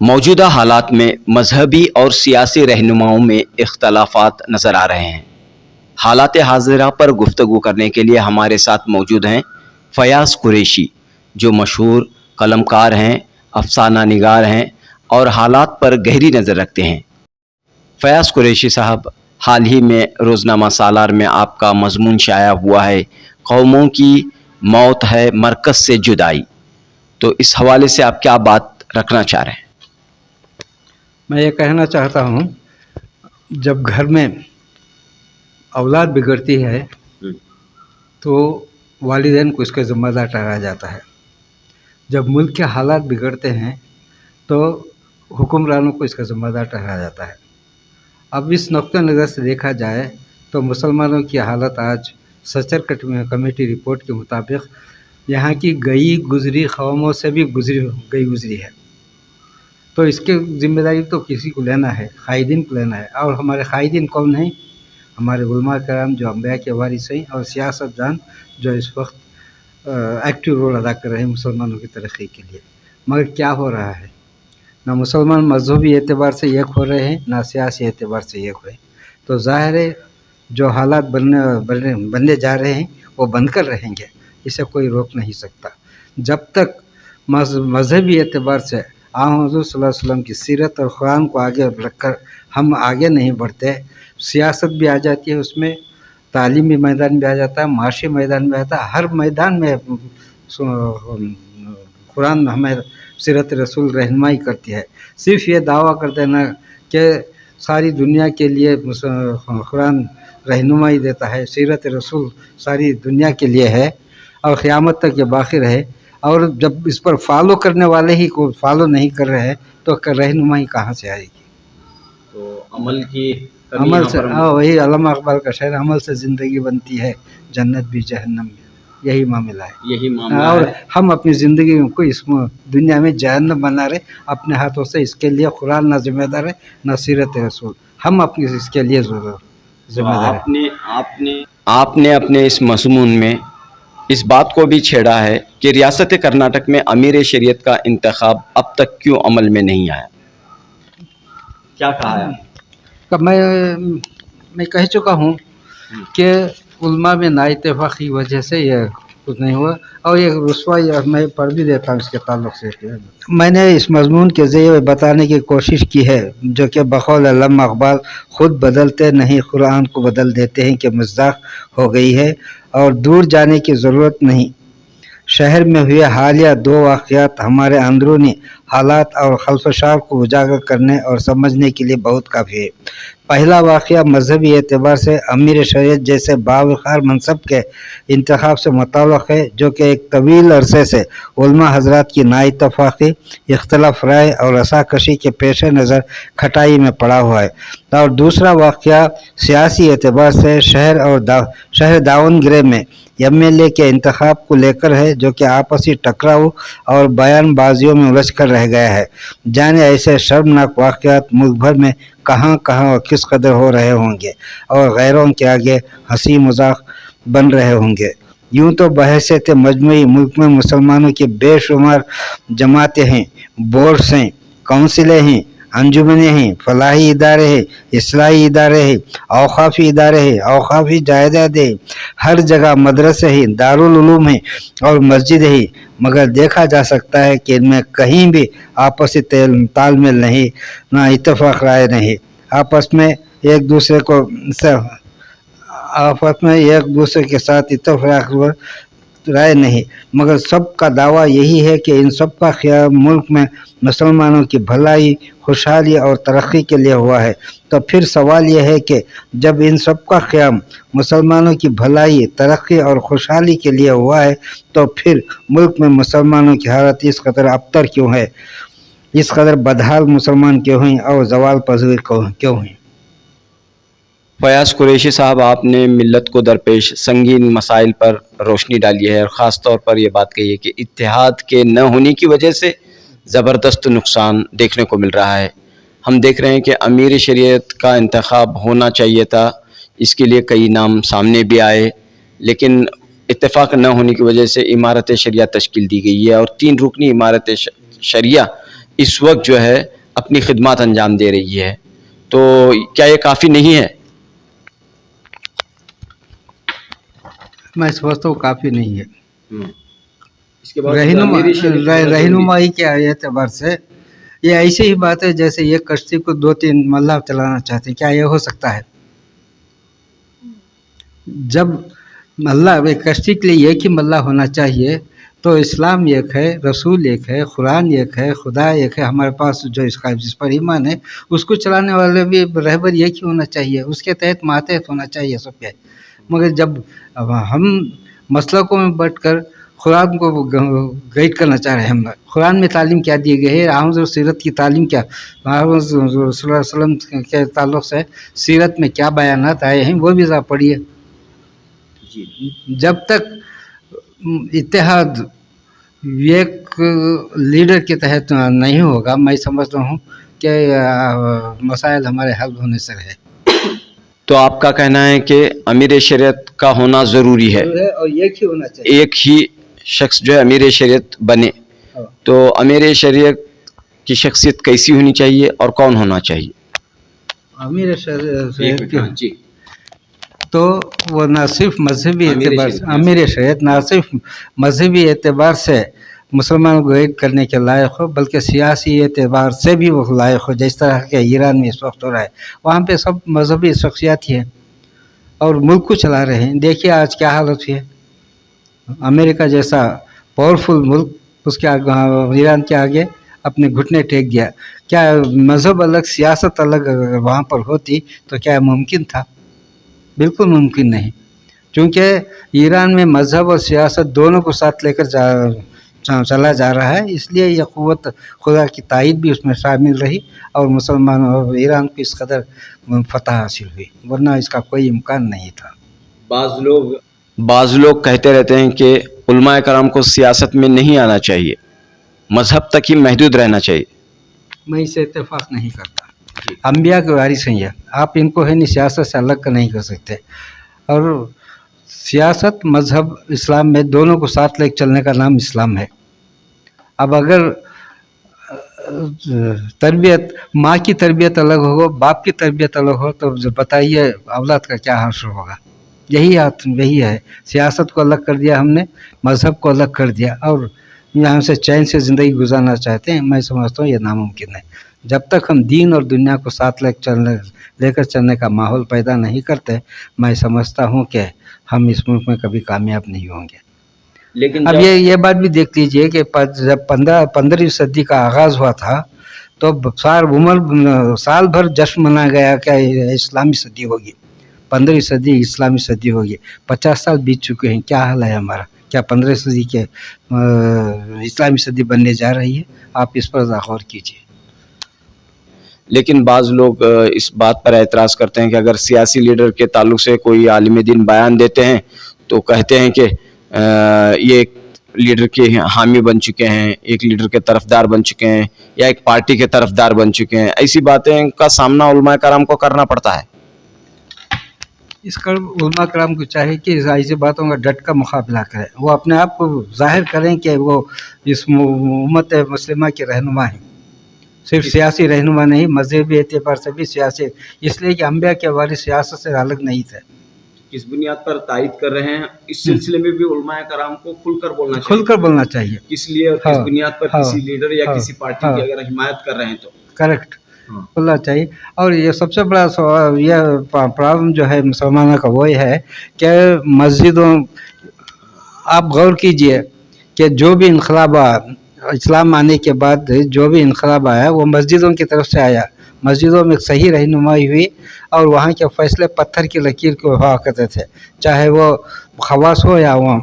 موجودہ حالات میں مذہبی اور سیاسی رہنماؤں میں اختلافات نظر آ رہے ہیں۔ حالات حاضرہ پر گفتگو کرنے کے لیے ہمارے ساتھ موجود ہیں فیاض قریشی، جو مشہور قلمکار ہیں، افسانہ نگار ہیں اور حالات پر گہری نظر رکھتے ہیں۔ فیاض قریشی صاحب، حال ہی میں روزنامہ سالار میں آپ کا مضمون شائع ہوا ہے، قوموں کی موت ہے مرکز سے جدائی، تو اس حوالے سے آپ کیا بات رکھنا چاہ رہے ہیں؟ میں یہ کہنا چاہتا ہوں، جب گھر میں اولاد بگڑتی ہے تو والدین کو اس کا ذمہ دار ٹھہرایا جاتا ہے۔ جب ملک کے حالات بگڑتے ہیں تو حکمرانوں کو اس کا ذمہ دار ٹھہرایا جاتا ہے۔ اب اس نقطہ نظر سے دیکھا جائے تو مسلمانوں کی حالت آج سچر کمیٹی رپورٹ کے مطابق یہاں کی گئی گزری قوموں سے بھی گزری ہے، تو اس کی ذمہ داری تو کسی کو لینا ہے، قائدین کو لینا ہے۔ اور ہمارے قائدین کون ہیں؟ ہمارے علماء کرام جو انبیاء کے وارث ہیں، اور سیاست دان جو اس وقت ایکٹیو رول ادا کر رہے ہیں مسلمانوں کی ترقی کے لیے۔ مگر کیا ہو رہا ہے؟ نہ مسلمان مذہبی اعتبار سے ایک ہو رہے ہیں، نہ سیاسی اعتبار سے ایک ہوئے، تو ظاہر ہے جو حالات بننے جا رہے ہیں وہ بن کر رہیں گے، اسے کوئی روک نہیں سکتا۔ جب تک مذہبی اعتبار سے حضور صلی اللہ علیہ وسلم کی سیرت اور قرآن کو آگے رکھ کر ہم آگے نہیں بڑھتے، سیاست بھی آ جاتی ہے اس میں، تعلیمی میدان بھی آ جاتا ہے، معاشی میدان بھی آتا ہے، ہر میدان میں قرآن ہمیں سیرت رسول رہنمائی کرتی ہے۔ صرف یہ دعویٰ کر دینا کہ ساری دنیا کے لیے قرآن رہنمائی دیتا ہے، سیرت رسول ساری دنیا کے لیے ہے اور قیامت تک یہ باقی رہے، اور جب اس پر فالو کرنے والے ہی کو فالو نہیں کر رہے ہیں تو رہنمائی کہاں سے آئے گی؟ تو عمل سے وہی علامہ اقبال کا شعر، عمل سے زندگی بنتی ہے جنت بھی جہنم میں، یہی معاملہ ہے۔ اور ہم اپنی زندگی کو اس دنیا میں جہنم بنا رہے اپنے ہاتھوں سے، اس کے لیے قرآن نہ ذمہ دار ہے نہ سیرت رسول، ہم اپنی اس کے لیے ذمہ دار ہیں۔ آپ نے اپنے اس مضمون میں اس بات کو بھی چھیڑا ہے کہ ریاست کرناٹک میں امیر شریعت کا انتخاب اب تک کیوں عمل میں نہیں آیا؟ کیا کہا ہے؟ میں کہہ چکا ہوں کہ علماء میں نا اتفاقی وجہ سے یہ کچھ نہیں ہوا، اور یہ رسوائی میں پڑھ بھی دیتا ہوں اس کے تعلق سے۔ میں نے اس مضمون کے ذریعے بتانے کی کوشش کی ہے جو کہ بقول علامہ اقبال خود بدلتے نہیں قرآن کو بدل دیتے ہیں کہ مصداق ہو گئی ہے، اور دور جانے کی ضرورت نہیں۔ شہر میں ہوئے حالیہ 2 واقعات ہمارے اندرونی حالات اور خلفشار کو اجاگر کرنے اور سمجھنے کے لیے بہت کافی ہے۔ پہلا واقعہ مذہبی اعتبار سے امیر شریعت جیسے باوقار منصب کے انتخاب سے متعلق ہے، جو کہ ایک طویل عرصے سے علماء حضرات کی نا اتفاقی، اختلاف رائے اور رساکشی کے پیش نظر کھٹائی میں پڑا ہوا ہے۔ اور دوسرا واقعہ سیاسی اعتبار سے شہر داون گرے میں MLA کے انتخاب کو لے کر ہے، جو کہ آپسی ٹکراؤ اور بیان بازیوں میں الجھ کر رہ گیا ہے۔ جانے ایسے شرمناک واقعات ملک بھر میں کہاں اور کس قدر ہو رہے ہوں گے اور غیروں کے آگے ہنسی مذاق بن رہے ہوں گے۔ یوں تو بحیثیت مجموعی ملک میں مسلمانوں کی بے شمار جماعتیں ہیں، بورڈز ہیں، کونسلیں ہیں، انجمنیں ہیں، فلاحی ادارے ہیں، اصلاحی ادارے ہیں، اوقافی ادارے ہیں، اوقافی جائیدادیں ہیں، ہر جگہ مدرسے ہیں، دارالعلوم ہیں اور مسجد ہیں، مگر دیکھا جا سکتا ہے کہ ان میں کہیں بھی آپسی تال میل نہیں، نہ اتفاق رائے نہیں، آپس میں ایک دوسرے کے ساتھ اتفاق رائے نہیں، مگر سب کا دعویٰ یہی ہے کہ ان سب کا خیال ملک میں مسلمانوں کی بھلائی، خوشحالی اور ترقی کے لیے ہوا ہے۔ تو پھر سوال یہ ہے کہ جب ان سب کا قیام مسلمانوں کی بھلائی، ترقی اور خوشحالی کے لیے ہوا ہے تو پھر ملک میں مسلمانوں کی حالت اس قدر ابتر کیوں ہے، اس قدر بدحال مسلمان کیوں ہیں اور زوال پذیر کیوں ہیں؟ فیاض قریشی صاحب، آپ نے ملت کو درپیش سنگین مسائل پر روشنی ڈالی ہے، اور خاص طور پر یہ بات کہی ہے کہ اتحاد کے نہ ہونے کی وجہ سے زبردست نقصان دیکھنے کو مل رہا ہے۔ ہم دیکھ رہے ہیں کہ امیر شریعت کا انتخاب ہونا چاہیے تھا، اس کے لیے کئی نام سامنے بھی آئے، لیکن اتفاق نہ ہونے کی وجہ سے امارت شریعہ تشکیل دی گئی ہے، اور 3 رکنی امارت شریعہ اس وقت جو ہے اپنی خدمات انجام دے رہی ہے، تو کیا یہ کافی نہیں ہے؟ میں سمجھتا ہوں کافی نہیں ہے. اس کے بعد امیر شریعت بہت ضروری ہے. رہنمائی کے اعتبار سے یہ ایسی ہی بات ہے جیسے ایک کشتی کو 2-3 ملاح چلانا چاہتے ہیں. کیا یہ ہو سکتا ہے؟ جب اللہ ایک کشتی کے لیے ایک ہی ملاح ہونا چاہیے، تو اسلام ایک ہے، رسول ایک ہے، قرآن ایک ہے، خدا ایک ہے. ہمارے پاس جو جس پر ایمان ہے اس کو چلانے والے بھی رہبر ایک ہی ہونا چاہیے، اس کے تحت ماتحت ہونا چاہیے سب کے. مگر جب ہم مسلکوں میں بٹ کر قرآن کو گائیڈ کرنا چاہ رہے ہیں، ہم قرآن میں تعلیم کیا دی گئی ہے، احمد سیرت کی تعلیم کیا، محمد صلی اللہ علیہ وسلم کے تعلق سے سیرت میں کیا بیانات آئے ہیں وہ بھی ذرا پڑھیے. جب تک اتحاد ایک لیڈر کے تحت نہیں ہوگا، میں سمجھتا ہوں کہ مسائل ہمارے حل ہونے سے ہے. تو آپ کا کہنا ہے کہ امیر شریعت کا ہونا ضروری ہے اور ایک ہی ہونا چاہیے، ایک ہی شخص جو ہے امیر شریعت بنے. تو امیر شریعت کی شخصیت کیسی ہونی چاہیے اور کون ہونا چاہیے؟ امیر شریعت تو وہ نہ صرف مذہبی اعتبار سے، امیر شریعت نہ صرف مذہبی اعتبار سے مسلمانوں کو گائیڈ کرنے کے لائق ہو، بلکہ سیاسی اعتبار سے بھی وہ لائق ہو. جس طرح کہ ایران میں اس وقت ہو رہا ہے، وہاں پہ سب مذہبی شخصیات ہی ہیں اور ملک کو چلا رہے ہیں. دیکھیے آج کیا حالت ہوئی ہے. امریکہ جیسا پاورفل ملک اس کے ایران کے آگے اپنے گھٹنے ٹیک دیا. کیا مذہب الگ سیاست الگ اگر وہاں پر ہوتی تو کیا ممکن تھا؟ بالکل ممکن نہیں. چونکہ ایران میں مذہب اور سیاست دونوں کو ساتھ لے کر چلا جا رہا ہے، اس لیے یہ قوت خدا کی تائید بھی اس میں شامل رہی اور مسلمانوں اور ایران کو اس قدر فتح حاصل ہوئی، ورنہ اس کا کوئی امکان نہیں تھا. بعض لوگ کہتے رہتے ہیں کہ علماء کرام کو سیاست میں نہیں آنا چاہیے، مذہب تک ہی محدود رہنا چاہیے. میں اسے اتفاق نہیں کرتا. انبیاء کے وارث ہیں یہ، آپ ان کو ہے نہیں سیاست سے الگ نہیں کر سکتے. اور سیاست مذہب اسلام میں دونوں کو ساتھ لے چلنے کا نام اسلام ہے. اب اگر تربیت، ماں کی تربیت الگ ہو، باپ کی تربیت الگ ہو، تو بتائیے اولاد کا کیا حشر ہوگا. یہی ہے. سیاست کو الگ کر دیا ہم نے، مذہب کو الگ کر دیا اور یہاں سے چین سے زندگی گزارنا چاہتے ہیں. میں سمجھتا ہوں یہ ناممکن ہے. جب تک ہم دین اور دنیا کو ساتھ لے کر چلنے کا ماحول پیدا نہیں کرتے، میں سمجھتا ہوں کہ ہم اس ملک میں کبھی کامیاب نہیں ہوں گے. لیکن اب یہ بات بھی دیکھ لیجئے کہ جب 15ویں صدی کا آغاز ہوا تھا تو سال بھر جشن منایا گیا کہ اسلامی صدی ہوگی، 15ویں صدی اسلامی صدی ہوگی. 50 سال بیت چکے ہیں. کیا حال ہے ہمارا؟ کیا 15ویں صدی کے اسلامی صدی بننے جا رہی ہے؟ آپ اس پر غور کیجیے. لیکن بعض لوگ اس بات پر اعتراض کرتے ہیں کہ اگر سیاسی لیڈر کے تعلق سے کوئی عالم دین بیان دیتے ہیں تو کہتے ہیں کہ یہ ایک لیڈر کے حامی بن چکے ہیں، ایک لیڈر کے طرفدار بن چکے ہیں، یا ایک پارٹی کے طرفدار بن چکے ہیں. ایسی باتیں کا سامنا علماء کرام کو کرنا پڑتا ہے. اس کا علماء کرام کو چاہیے کہ ایسی باتوں کا ڈٹ کا مقابلہ کریں. وہ اپنے آپ کو ظاہر کریں کہ وہ اس امت مسلمہ کے رہنما ہیں. صرف سیاسی رہنما نہیں، مذہبی اعتبار سے بھی سیاسی، اس لیے کہ انبیاء کے وارث سیاست سے الگ نہیں تھے. کس بنیاد پر تائید کر رہے ہیں اس سلسلے میں بھی علماء کرام کو کھل کر بولنا چاہیے. کس لیے اور کس بنیاد پر کسی لیڈر یا کسی پارٹی کی اگر حمایت کر رہے ہیں تو کریکٹ بولنا چاہیے. اور یہ سب سے بڑا یہ پرابلم جو ہے مسلمانوں کا وہ ہے کہ مسجدوں، آپ غور کیجئے کہ جو بھی انقلاب اسلام آنے کے بعد جو بھی انقلاب آیا وہ مسجدوں کی طرف سے آیا. مسجدوں میں صحیح رہنمائی ہوئی اور وہاں کے فیصلے پتھر کی لکیر کو ہوا کرتے تھے، چاہے وہ خواص ہو یا عوام.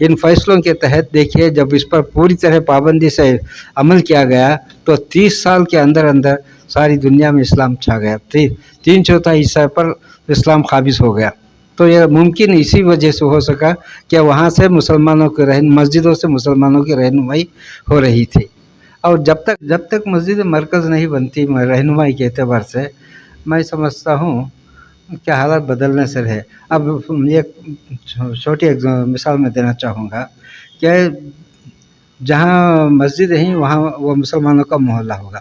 ان فیصلوں کے تحت دیکھیے جب اس پر پوری طرح پابندی سے عمل کیا گیا تو 30 سال کے اندر ساری دنیا میں اسلام چھا گیا. 3/4 حصہ پر اسلام قابض ہو گیا. تو یہ ممکن اسی وجہ سے ہو سکا کہ وہاں سے مسلمانوں کے مسجدوں سے مسلمانوں کی رہنمائی ہو رہی تھی. اور جب تک مسجد مرکز نہیں بنتی رہنمائی کے اعتبار سے، میں سمجھتا ہوں کہ حالات بدلنے سے رہے. اب ایک چھوٹی مثال میں دینا چاہوں گا کہ جہاں مسجد ہیں وہاں وہ مسلمانوں کا محلہ ہوگا،